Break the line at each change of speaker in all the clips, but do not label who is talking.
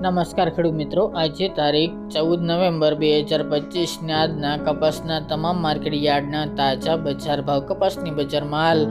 નમસ્કાર ખેડૂત મિત્રો, આજે તારીખ 14 નવેમ્બર 2025 ને આજના કપાસના તમામ માર્કેટ યાર્ડના તાજા બજાર ભાવ. કપાસની બજારમાં હાલ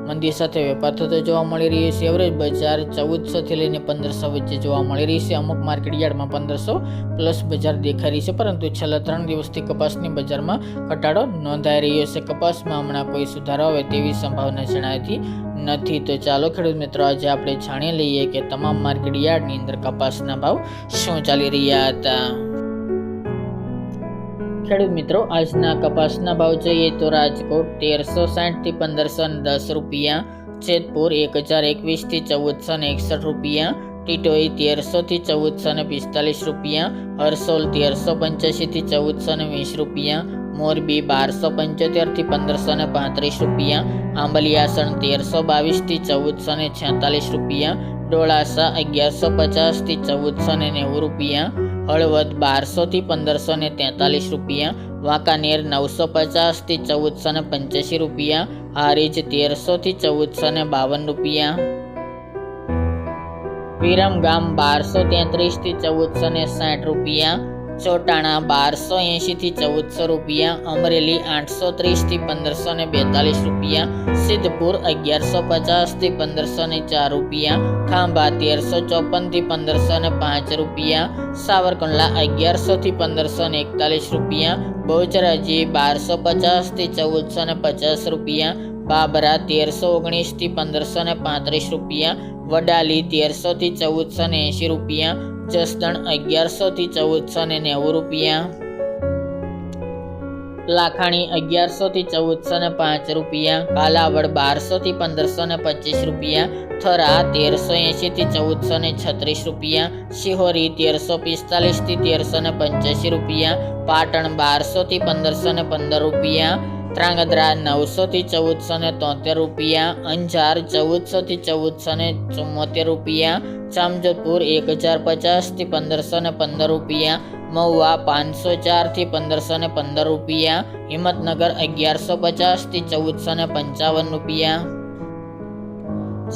મંદી સાથે વેપાર થતો જોવા મળી રહ્યો છે. એવરેજ બજાર 1400 થી લઈને 1500 વચ્ચે જોવા મળી રહી છે. અમુક માર્કેટ યાર્ડમાં 1500 પ્લસ બજાર દેખાઈ રહી છે, પરંતુ છેલ્લા 3 દિવસથી કપાસની બજારમાં ઘટાડો નોંધાઈ રહ્યો છે. કપાસમાં હમણાં કોઈ સુધારો આવે તેવી સંભાવના જણાતી નથી. તો ચાલો ખેડૂત મિત્રો, આજે આપણે જાણી લઈએ કે તમામ માર્કેટ યાર્ડની અંદર કપાસના ભાવ શું ચાલી રહ્યા હતા. ખેડૂત મિત્રો, આજના કપાસના ભાવ જોઈએ તો રાજકોટ 1360 થી 1510 રૂપિયા, જેતપુર 1021 થી 1461 રૂપિયા, ટીટોઈ 1300 થી 1445 રૂપિયા, હરસોલ 1385 થી 1420 રૂપિયા, મોરબી 1275 થી 1535 રૂપિયા, આંબલિયાસણ 1322 થી 1446 રૂપિયા, ડોળાસા 1150 થી 1490 રૂપિયા, હળવદ 1200 થી 1543 રૂપિયા, વાંકાનેર 950 થી 1485 રૂપિયા, હારીજ 1300 થી 1452 રૂપિયા, વિરમગામ 1233 થી 1460 રૂપિયા, ચોટાણા 1280 થી 1400 રૂપિયા, અમરેલી 830 થી 1542 રૂપિયા, સિદ્ધપુર 1150 થી 1504 રૂપિયા, ખાંભા 1354 થી 1505 રૂપિયા, સાવરકુંડલા 1100 થી 1541 રૂપિયા, બહુચરાજી 1250 થી 1450 રૂપિયા, બાબરા 1319 થી 1535 રૂપિયા, વડાલી 1300 થી 1480 રૂપિયા, જસદણ 1100 થી 1490 રૂપિયા, લાખાણી 1100 થી 1405 રૂપિયા, કાલાવડ 1200 થી 1525 રૂપિયા, થરા 1380 થી 1436 રૂપિયા, શિહોરી 1345 થી 1385 રૂપિયા, પાટણ 1200 થી 1515 રૂપિયા, ત્રાંગધ્રા 900 થી 1473 રૂપિયા, અંજાર 1400 થી 1474 રૂપિયા, જામજોધપુર 1050 થી 1515 રૂપિયા, મહુવા 504 થી 1515 રૂપિયા, હિંમતનગર 1150 થી 1455 રૂપિયા,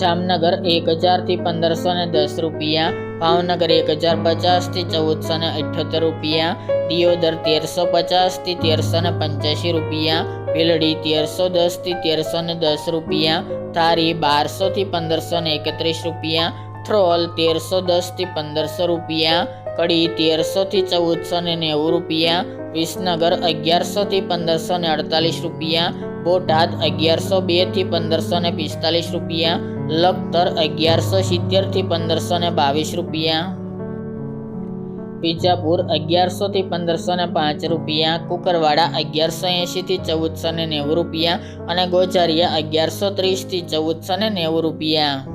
જામનગર 1000 થી 1510 રૂપિયા, ભાવનગર 1050 થી 1478 રૂપિયા, દિયોદર 1350 થી 1385 રૂપિયા, ભીલડી 1310 થી 1310 રૂપિયા, ધારી 1200 થી 1531 રૂપિયા, થ્રોલ 1310 થી 1500 રૂપિયા, કડી 1300 થી 1490 રૂપિયા, વિસનગર 1100 થી 1548 રૂપિયા, બોટાદ 1102 થી 1545 રૂપિયા, લખતર 1170 થી 1522 રૂપિયા, બીજાપુર 1100 થી 1505 રૂપિયા, કુકરવાડા 1180 થી 1490 રૂપિયા અને ગોઝારિયા 1130 થી 1490 રૂપિયા.